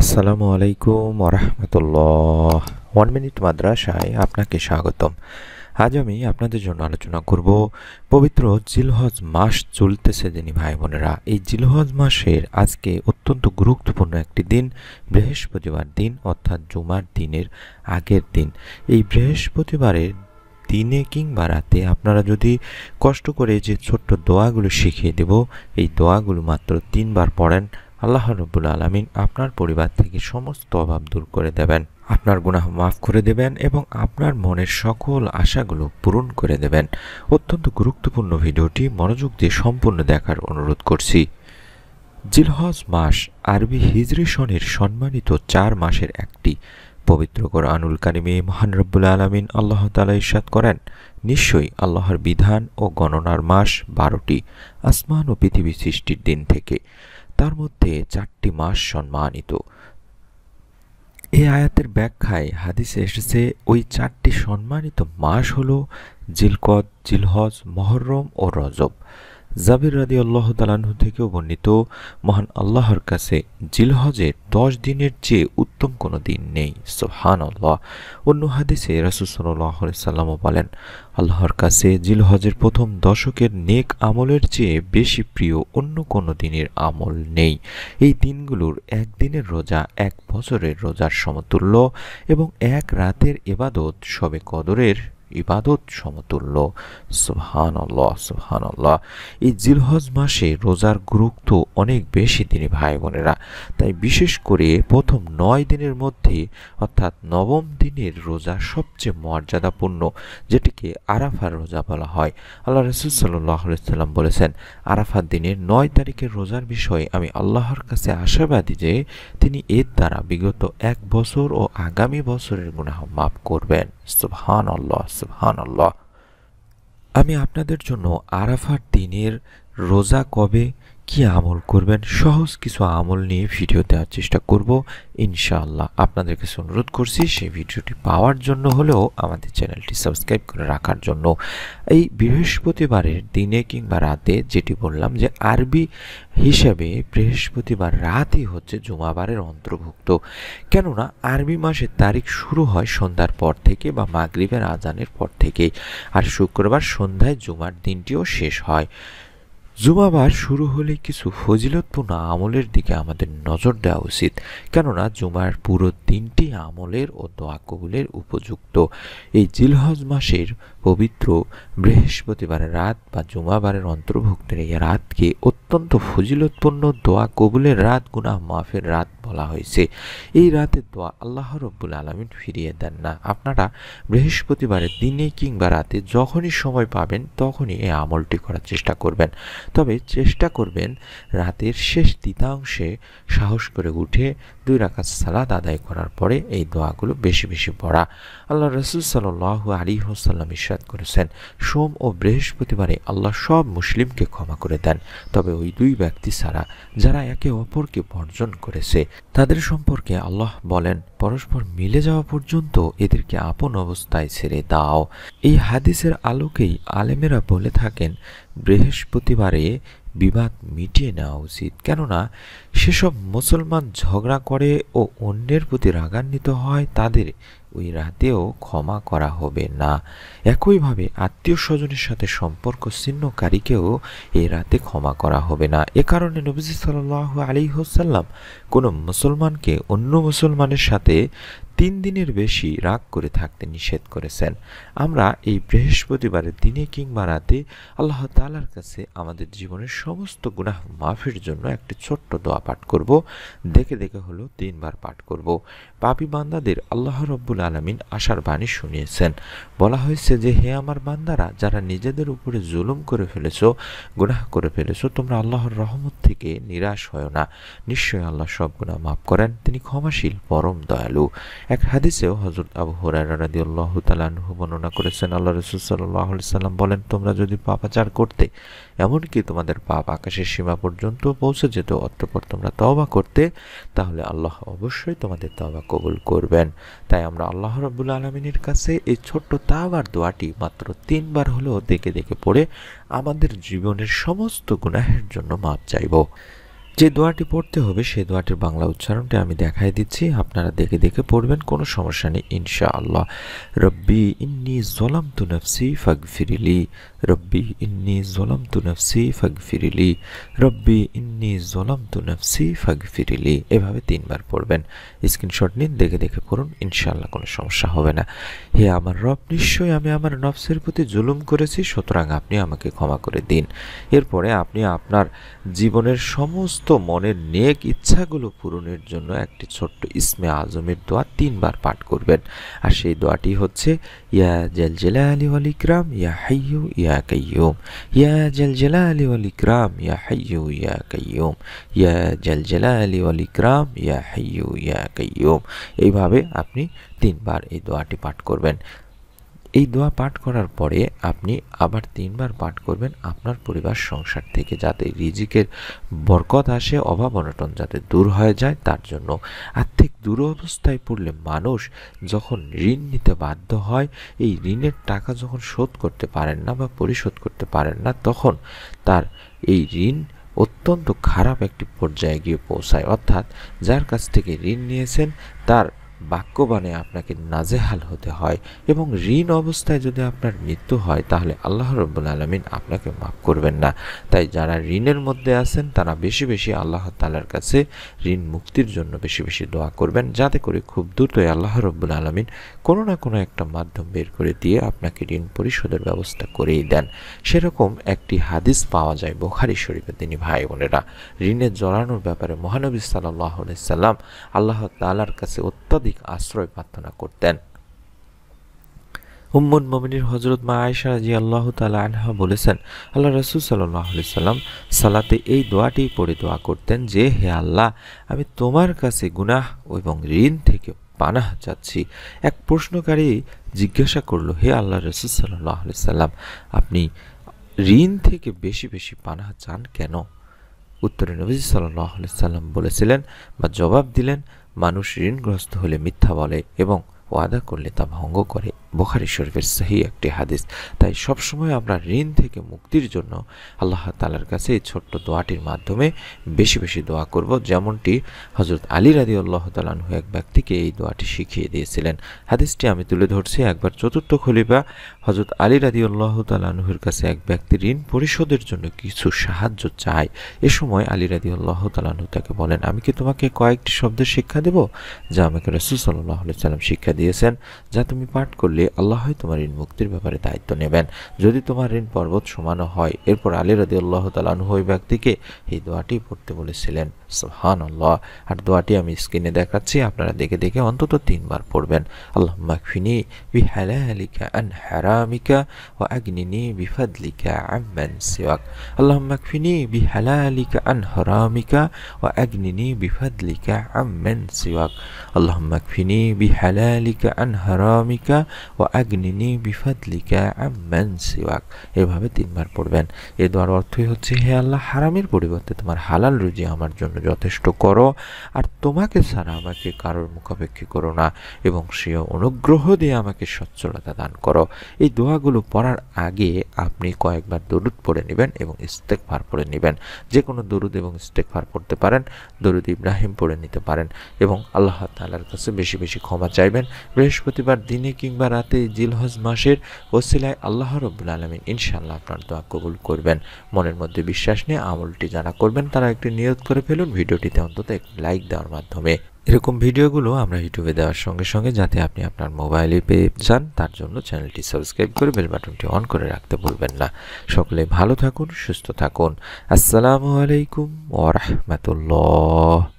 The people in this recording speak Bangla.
আসসালামু আলাইকুম ওরহমতুল্লাহ। 1 মিনিট মাদ্রাসায় আপনাকে স্বাগতম। আজ আমি আপনাদের জন্য আলোচনা করব পবিত্র জিলহজ মাস চলতেছে যিনি ভাই বোনেরা, এই জিলহজ মাসের আজকে অত্যন্ত গুরুত্বপূর্ণ একটি দিন, বৃহস্পতিবার দিন অর্থাৎ জুমার দিনের আগের দিন। এই বৃহস্পতিবারের দিনে কিংবা রাতে আপনারা যদি কষ্ট করে যে ছোট্ট দোয়াগুলো শিখিয়ে দেব, এই দোয়াগুলো মাত্র 3বার পড়েন, আল্লাহ রব্বুল আলামিন আপনার পরিবার থেকে সমস্ত অভাব দূর করে দেবেন, আপনার গুনাহ মাফ করে দেবেন এবং আপনার মনের সকল আশাগুলো পূরণ করে দেবেন। অত্যন্ত গুরুত্বপূর্ণ ভিডিওটি মনোযোগ দিয়ে সম্পূর্ণ দেখার অনুরোধ করছি। জিলহজ মাস আরবি হিজরি সনের সম্মানিত 4 মাসের একটি। পবিত্র কোরআনুল কারিমে মহান রব্বুল আলামিন আল্লাহ তাআলা ইরশাদ করেন, নিশ্চয়ই আল্লাহর বিধান ও গণনার মাস 12টি, আসমান ও পৃথিবী সৃষ্টির দিন থেকে। তার মধ্যে 4টি মাস সম্মানিত। এই আয়াতের ব্যাখ্যায় হাদিসে এসেছে ওই 4টি সম্মানিত মাস হলো জিলকদ, জিলহজ, মুহররম ও রজব। জাবির রাদিয়াল্লাহু তাআলা আনহু থেকেও বর্ণিত, মহান আল্লাহর কাছে জিলহজের 10 দিনের চেয়ে উত্তম কোনো দিন নেই। সুবহানাল্লাহ। অন্য হাদিসে রাসূল সাল্লাল্লাহু আলাইহি সাল্লাম বলেন, আল্লাহর কাছে জিলহজের প্রথম দশকের নেক আমলের চেয়ে বেশি প্রিয় অন্য কোনো দিনের আমল নেই। এই দিনগুলোর একদিনের রোজা 1 বছরের রোজার সমতুল্য এবং এক রাতের ইবাদত শবে কদরের ইবাদত সমতুল্য। সুবহানাল্লাহ, সুবহানাল্লাহ। এই জিলহজ মাসে রোজার গুরুত্ব অনেক বেশি তিনি ভাই বোনেরা। তাই বিশেষ করে প্রথম 9 দিনের মধ্যে অর্থাৎ 9ম দিনের রোজা সবচেয়ে মর্যাদাপূর্ণ, যেটিকে আরাফার রোজা বলা হয়। আল্লাহ রাসূল সাল্লাল্লাহু আলাইহি সাল্লাম বলেছেন, আরাফার দিনের 9 তারিখের রোজার বিষয়ে আমি আল্লাহর কাছে আশাবাদী যে তিনি এর দ্বারা বিগত 1 বছর ও আগামী বছরের গুনাহ মাফ করবেন। সুবহানাল্লাহ, সুবহানাল্লাহ। আমি আপনাদের জন্য আরাফার দিনের রোজা কবে, কি আমল করবেন, সহজ কিছু আমল নিয়ে ভিডিও দেওয়ার চেষ্টা করব ইনশাআল্লাহ। আপনাদের কাছে অনুরোধ করছি সেই ভিডিওটি পাওয়ার জন্য হলেও আমাদের চ্যানেলটি সাবস্ক্রাইব করে রাখার জন্য। এই বৃহস্পতিবারের দিনে কিংবা রাতে, যেটি বললাম যে আরবি হিসাবে বৃহস্পতিবার রাতই হচ্ছে জুমাবারের অন্তর্ভুক্ত। কেননা আরবি মাসের তারিখ শুরু হয় সন্ধ্যার পর থেকে বা মাগরিবের আজানের পর থেকে, আর শুক্রবার সন্ধ্যায় জুমার দিনটিও শেষ হয়। জুমাবার শুরু হলে কিছু ফজিলতপূর্ণ আমলের দিকে আমাদের নজর দেওয়া উচিত, কেননা জুমার পুরো দিনটি আমলের ও দোয়া কবুলের উপযুক্ত। এই জিলহজ মাসের পবিত্র বৃহস্পতিবারের রাত বা জুমাবারের অন্তর্ভুক্তের এই রাতকে অত্যন্ত ফজিলতপূর্ণ দোয়া কবুলের রাত, গুনাহ মাফের রাত বলা হয়েছে। এই রাতের দোয়া আল্লাহ রব্বুল আলামিন ফিরিয়ে দেন না। আপনারা বৃহস্পতিবারের দিনে কিংবা রাতে যখনই সময় পাবেন তখনই এই আমলটি করার চেষ্টা করবেন। তবে চেষ্টা করবেন রাতের শেষ তৃতীয়াংশে সাহস করে উঠে 2 রাকাত সালাত আদায় করার পরে এই দোয়াগুলো বেশি বেশি পড়া। আল্লাহ রাসূল সাল্লাল্লাহু আলাইহি ওয়াসাল্লাম ইরশাদ করেছেন, সোম ও বৃহস্পতিবারে আল্লাহ সব মুসলিমকে ক্ষমা করে দেন, তবে ওই 2 ব্যক্তি ছাড়া যারা একে অপরকে বর্জন করেছে। তাদের সম্পর্কে আল্লাহ বলেন, পরস্পর মিলে যাওয়া পর্যন্ত এদেরকে আপন অবস্থায় ছেড়ে দাও। এই হাদিসের আলোকেই আলেমেরা বলে থাকেন বৃহস্পতিবারে বিবাদ মিটিয়ে নেওয়া উচিত, কেননা সেসব মুসলমান ঝগড়া করে ও অন্যের প্রতি রাগান্বিত হয়, তাদের ওই রাতেও ক্ষমা করা হবে না। একইভাবে আত্মীয় স্বজনের সাথে সম্পর্ক ছিন্নকারীকেও এই রাতে ক্ষমা করা হবে না। এ কারণে নবীজি সাল্লাল্লাহু আলাইহি ওয়াসাল্লাম কোনো মুসলমানকে অন্য মুসলমানের সাথে 3 দিনের বেশি রাগ করে থাকতে নিষেধ করেছেন। আমরা এই বৃহস্পতিবারের দিনে কিংবা রাতে আল্লাহ তাআলার কাছে আমাদের জীবনের সমস্ত গুনাহ মাফের জন্য একটি ছোট্ট দোয়া পাঠ করব। দেখে দেখে হলো 3 বার পাঠ করব। পাপী বান্দাদের আল্লাহ রব্বুল আলামিন আশার বাণী শুনিয়েছেন। বলা হয়েছে যে, হে আমার বান্দারা, যারা নিজেদের উপরে জুলুম করে ফেলেছো, গুনাহ করে ফেলেছো, তোমরা আল্লাহর রহমত থেকে নিরাশ হয় না। নিশ্চয়ই আল্লাহ সব গুনাহ মাফ করেন, তিনি ক্ষমাশীল পরম দয়ালু। এক হাদিসেও হযরত আবু হুরায়রা রাদিয়াল্লাহু তাআলা আনহু বর্ণনা করেছেন, আল্লাহ রাসূল সাল্লাল্লাহু আলাইহি সাল্লাম বলেন, তোমরা যদি পাপাচার করতে, এমনকি তোমাদের পাপ আকাশের সীমা পর্যন্ত পৌঁছে যেত, অতঃপর তোমরা তওবা করতে, তাহলে আল্লাহ অবশ্যই তোমাদের তওবা কবুল করবেন। তাই আমরা আল্লাহ রাব্বুল আলামিনের কাছে এই ছোট্ট তাওবার দোয়াটি মাত্র 3 বার হলেও দেখে দেখে পড়ে আমাদের জীবনের সমস্ত গুনাহের জন্য মাপ চাইব। যে দোয়াটি পড়তে হবে সেই দোয়াটির বাংলা উচ্চারণটি আমি দেখাই দিচ্ছি, আপনারা দেখে দেখে পড়বেন, কোনো সমস্যা নেই ইনশাআল্লাহ। রব্বি ইন্নী যালামতু নাফসি ফাগফিরলি, রব্বি ইন্নী যালামতু নাফসি ফাগফিরলি, রব্বি ইন্নী যালামতু নাফসি ফাগফিরলি। এভাবে 3 বার পড়বেন। স্ক্রিনশট নিন, দেখে দেখে পড়ুন, ইনশাআল্লাহ কোনো সমস্যা হবে না। হে আমার রব, নিশ্চয়ই আমি আমার নফসের প্রতি জুলুম করেছি, সুতরাং আপনি আমাকে ক্ষমা করে দিন। এরপরে আপনি আপনার জীবনের সমস্ত মনের নেক ইচ্ছাগুলো পূরণের জন্য একটি ছোট্ট ইসমে আজমের দোয়া 3 বার পাঠ করবেন। আর সেই দোয়াটি হচ্ছে ইয়া জাল জালালি ওয়াল ইকরাম ইয়া হাইয়ু ইয়া কাইয়ুম, ইয়া জাল জালালি ওয়াল ইকরাম ইয়া হাইয়ু ইয়া কাইয়ুম, ইয়া জাল জালালি ওয়াল ইকরাম ইয়া হাইয়ু ইয়া কাইয়ুম। এইভাবে আপনি 3 বার এই দোয়াটি পাঠ করবেন। এই দোয়া পাঠ করার পরে আপনি আবার 3 বার পাঠ করবেন আপনার পরিবার সংসার থেকে যাতে রিজিকের বরকত আসে, অভাব অনটন যাতে দূর হয়ে যায় তার জন্য। আর্থিক দুরবস্থায় পড়লে মানুষ যখন ঋণ নিতে বাধ্য হয়, এই ঋণের টাকা যখন শোধ করতে পারেন না বা পরিশোধ করতে পারেন না, তখন তার এই ঋণ অত্যন্ত খারাপ একটি পর্যায়ে গিয়ে পৌঁছায়। অর্থাৎ যার কাছ থেকে ঋণ নিয়েছেন তার বাক্যবাণে আপনাকে নাজেহাল হতে হয়, এবং ঋণ অবস্থায় যদি আপনার মৃত্যু হয় তাহলে আল্লাহ রাব্বুল আলামিন আপনাকে মাফ করবেন না। তাই যারা ঋণের মধ্যে আছেন তারা বেশি বেশি আল্লাহ তাআলার কাছে ঋণ মুক্তির জন্য বেশি বেশি দোয়া করবেন, যাতে করে খুব দ্রুতই আল্লাহ রাব্বুল আলামিন কোনো না কোনো একটা মাধ্যম বের করে দিয়ে আপনাকে ঋণ পরিশোধের ব্যবস্থা করেই দেন। সেরকম একটি হাদিস পাওয়া যায় বুখারী শরীফে। তিনি ভাই বোনেরা, ঋণে জড়ানোর ব্যাপারে মহানবী সাল্লাল্লাহু আলাইহি সাল্লাম আল্লাহ তাআলার কাছে অত্যধিক আশ্রয় প্রার্থনা করতেন। উম্মুল মুমিনিন হযরত মা আয়েশা রাদিয়াল্লাহু তাআলা আনহা বলেছেন, আল্লাহ রাসূল সাল্লাল্লাহু আলাইহি সাল্লাম সালাতে এই দোয়াটি পড়ে দোয়া করতেন যে, হে আল্লাহ, আমি তোমার কাছে গুনাহ এবং ঋণ থেকে পানাহ চাচ্ছি। এক প্রশ্নকারী জিজ্ঞাসা করল, হে আল্লাহ রাসূল সাল্লাল্লাহু আলাইহি সাল্লাম, আপনি ঋণ থেকে বেশি বেশি পানাহ চান কেন? উত্তরে নবী সাল্লাল্লাহু আলাইহি সাল্লাম বলেছিলেন বা জবাব দিলেন, মানুষ ঋণগ্রস্ত হলে মিথ্যা বলে এবং ওয়াদা করলে তা ভঙ্গ করে। বুখারী শরীফের সহিহ একটি হাদিস। তাই সবসময় আমরা ঋণ থেকে মুক্তির জন্য আল্লাহ তাআলার কাছে এই ছোট্ট দোয়াটির মাধ্যমে বেশি বেশি দোয়া করব, যেমনটি হযরত আলী রাদিয়াল্লাহু তাআলা আনহু এক ব্যক্তিকে এই দোয়াটি শিখিয়ে দিয়েছিলেন। হাদিসটি আমি তুলে ধরছি। একবার চতুর্থ খলিফা হযরত আলী রাদিয়াল্লাহু তাআলা আনহুর কাছে এক ব্যক্তি ঋণ পরিশোধের জন্য কিছু সাহায্য চায়। এ সময় আলী রাদিয়াল্লাহু তাআলা আনহু তাকে বলেন, আমি কি তোমাকে কয়েকটি শব্দের শিক্ষা দেব যা আমাকে রাসূল সাল্লাল্লাহু আলাইহি সাল্লাম শিক্ষা দিয়েছেন, যা তুমি পাঠ করলে আল্লাহই তোমার ঋণ মুক্তির ব্যাপারে দায়িত্ব নেবেন। যদি তোমার ঋণ পর্বত সমানও হয়। এরপর আলী রাদিয়াল্লাহু তাআলা আনহু ওই ব্যক্তিকে এই দোয়াটি পড়তে বলেছিলেন। সুবহানাল্লাহ। আর দোয়াটি আমি স্ক্রিনে দেখাচ্ছি, আপনারা দেখে দেখে অন্তত 3 বার পড়বেন। আল্লাহুম্মা কফিনি বিহালালিকা আন হারামিকা ওয়া আগনিনি বিফাদলিকা আম্মান সিওয়াক। আল্লাহুম্মা কফিনি বিহালালিকা আন হারামিকা ওয়া আগনিনি বিফাদলিকা আম্মান সিওয়াক। আল্লাহুম্মা কফিনি বিহালালিকা আন হারামিকা ওয়া আগনিনি বিফাদলিকা আম্মান সিওয়াক। এভাবে 3 বার পড়বেন। এই দোয়ার অর্থই হচ্ছে, হে আল্লাহ, হারামের পরিবর্তে তোমার হালাল রুজি আমার জন্য যথেষ্ট করো, আর তোমাকে ছাড়া আমাকে কারোর মুখাপেক্ষী করো না, এবং স্বীয় অনুগ্রহ দিয়ে আমাকে সচ্ছলতা দান করো। এই দোয়াগুলো পড়ার আগে আপনি কয়েকবার দরুদ পড়ে নেবেন এবং ইস্তেগফার পড়ে নেবেন। যে কোনো দরুদ এবং ইস্তেগফার পড়তে পারেন, দরুদ ইব্রাহিম পড়ে নিতে পারেন, এবং আল্লাহ তাআলার কাছে বেশি বেশি ক্ষমা চাইবেন। বৃহস্পতিবার দিনে কিংবা রাতে জিলহজ মাসের ওসিলায় আল্লাহ রাব্বুল আলামিন ইনশাআল্লাহ আপনার দোয়া কবুল করবেন। মনের মধ্যে বিশ্বাস নিয়ে আমলটি যারা করবেন তারা একটি নিয়ত করে ফেলুন, ভিডিওটিতে অন্তত একটি লাইক দেওয়ার মাধ্যমে। এরকম ভিডিওগুলো আমরা ইউটিউবে দেওয়ার সঙ্গে সঙ্গে যাতে আপনি আপনার মোবাইলে পেয়ে যান, তার জন্য চ্যানেলটি সাবস্ক্রাইব করে বেল বাটনটি অন করে রাখতে ভুলবেন না। সকলে ভালো থাকুন, সুস্থ থাকুন। আসসালামু আলাইকুম ওয়া রাহমাতুল্লাহ।